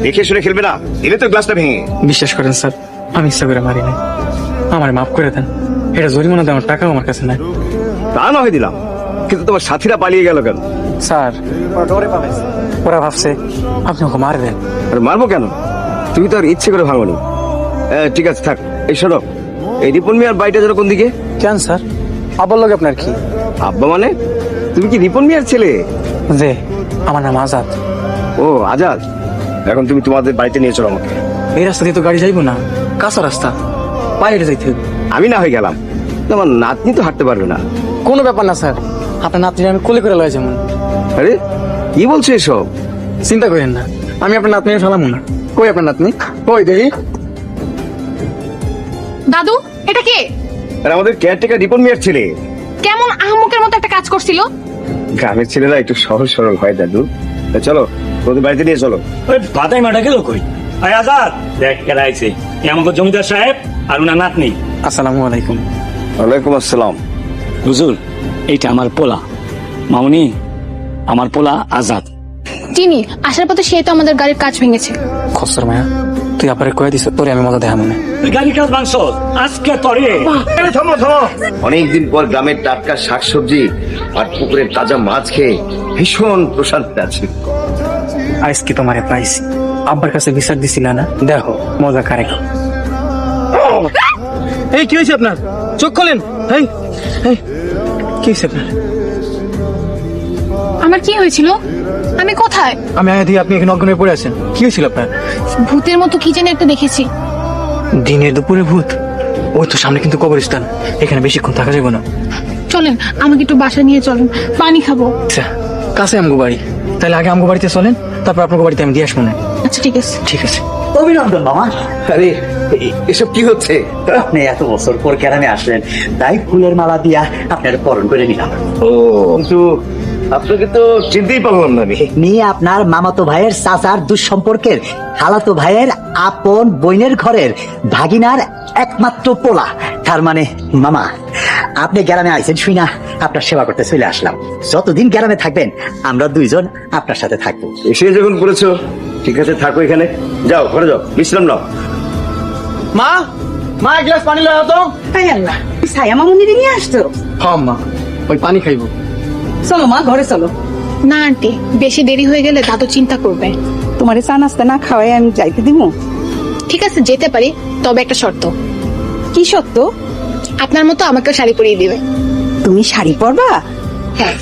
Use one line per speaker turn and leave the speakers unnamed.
দেখে শুনে খেলবে না, দিলে তো গ্লাসটা ভেঙে।
বিশ্বাস করেন স্যার, আমি ইচ্ছা করে মারি নাই। আমার মাফ করে দেন। এটা জরিমানা দেওয়ার টাকাও আমার কাছে নাই।
তা না হয় দিলাম, কিন্তু তোমার সাথীরা পালিয়ে গেল কেন?
স্যার ওরা ভাবছে আপনি ওকে মারে দেন।
আরে মারবো কেন? তুমি তো আর ইচ্ছে করে ভাঙোনি। ঠিক আছে থাক। এই শোনো, এই রিপন মিয়ার বাড়িটা যেন কোন দিকে?
কেন স্যার, আবার লোক আপনার কি?
আব্বা মানে? তুমি কি রিপন মিয়ার ছেলে?
যে আমার নাম আজাদ।
ও আজাদ, এখন তুমি তোমাদের বাড়িতে নিয়ে চলো আমাকে।
এই রাস্তা দিয়ে তো গাড়ি যাইবো না, কাঁচা রাস্তা, পায়ে হেঁটে যাইতে হবে।
আমি না হয়ে গেলাম, তোমার নাতনি তো হাঁটতে পারবে না।
কোনো ব্যাপার না স্যার, আপনার নাতনি আমি কোলে করে লয় যেমন।
আরে কি বলছো এসব?
চিন্তা করেন না, আমি আপনার নাতনি ফেলামো না। কই আপনার নাতনি, কই দেখি।
দাদু, এটা কে?
আর আমাদের কেয়ারটেকার রিপন মিয়ার ছেলে।
কেমন আহমকের মতো একটা কাজ করছিল।
গ্রামের ছেলেরা একটু সহজ সরল হয় দাদু। চলো তোদের বাড়িতে নিয়ে চলো।
ওই বাদাই মাটা গেল কই? আয় আজাদ, দেখ কেডা আইছে। আমাকে জমিদার সাহেব আর উনার নাতনি।
আসসালামু আলাইকুম।
ওয়ালাইকুম আসসালাম।
হুজুর, এইটা আমার পোলা মামুনি, আমার পোলা আজাদ।
চিনি, আসার পথে সে তো আমাদের গাড়ির কাজ ভেঙেছে।
খসর মায়া, তুই আপারে কয়ে দিস তোরে আমি মজা দেখা মনে।
গাড়ি কাজ মাংস আজকে তরে।
থামো থামো। অনেকদিন পর গ্রামের টাটকা শাকসবজি আর পুকুরের তাজা মাছ খেয়ে ভীষণ প্রশান্তি আছে।
আজকে তোমারে পাইছি, আব্বার কাছে বিচার দিছিল না, দেখো মজা কারে। এই কি হয়েছে আপনার? চোখ খোলেন। এই এই, কি হয়েছে আপনার?
আমার কি হয়েছিল? আমি কোথায়?
আমি আয়া দিয়ে আপনি এখানে অজ্ঞান হয়ে পড়ে আছেন। কি হয়েছিল আপনার?
ভূতের মতো কি যেন একটা দেখেছি।
দিনের দুপুরে ভূত? ওই তো সামনে কিন্তু কবরস্থান, এখানে বেশিক্ষণ থাকা যাবে না।
চলেন, আমাকে একটু বাসা নিয়ে চলেন, পানি খাবো।
আচ্ছা, কাছে আমগো বাড়ি, তাহলে আগে আমগো বাড়িতে চলেন, তারপর আপনার বাড়িতে আমি দিয়ে আসবো না।
আচ্ছা ঠিক আছে।
ঠিক আছে।
অভিনন্দন মামা,
আরে এসব কি হচ্ছে?
আপনি এত বছর পর গ্রামে আসলেন, তাই ফুলের মালা দিয়া আপনার বরণ করে নিলাম।
ও কিন্তু আপনাকে তো চিনতেই পারলাম না আমি।
নিয়ে আপনার মামাতো ভাইয়ের চাচার দুঃসম্পর্কের খালাতো ভাইয়ের আপন বোনের ঘরের ভাগিনার একমাত্র পোলা। তার মানে মামা, আপনি গ্রামে আইছেন শুই না আপনার সেবা করতে চলে আসলাম। যতদিন গ্রামে থাকবেন আমরা দুইজন আপনার সাথে থাকবো।
এসে যখন করেছো, ঠিক আছে থাকো এখানে। যাও ঘরে যাও, বিশ্রাম নাও।
মা, মা এক গ্লাস পানি লাগাও তো।
তাই আল্লাহ, ছায়া মামুনিরে নিয়ে আসতো।
হ্যাঁ মা, ওই পানি খাইবো।
চলো মা, ঘরে চলো।
না আন্টি, বেশি দেরি হয়ে গেলে দাদু চিন্তা করবে।
তোমারে চা নাস্তা না খাওয়াই আমি যাইতে দিব?
ঠিক আছে যেতে পারি, তবে একটা শর্ত।
কি সত্য?
আপনার মতো আমাকে শাড়ি পরিয়ে দিবে।
তুমি শাড়ি পরবা?
হ্যাঁ।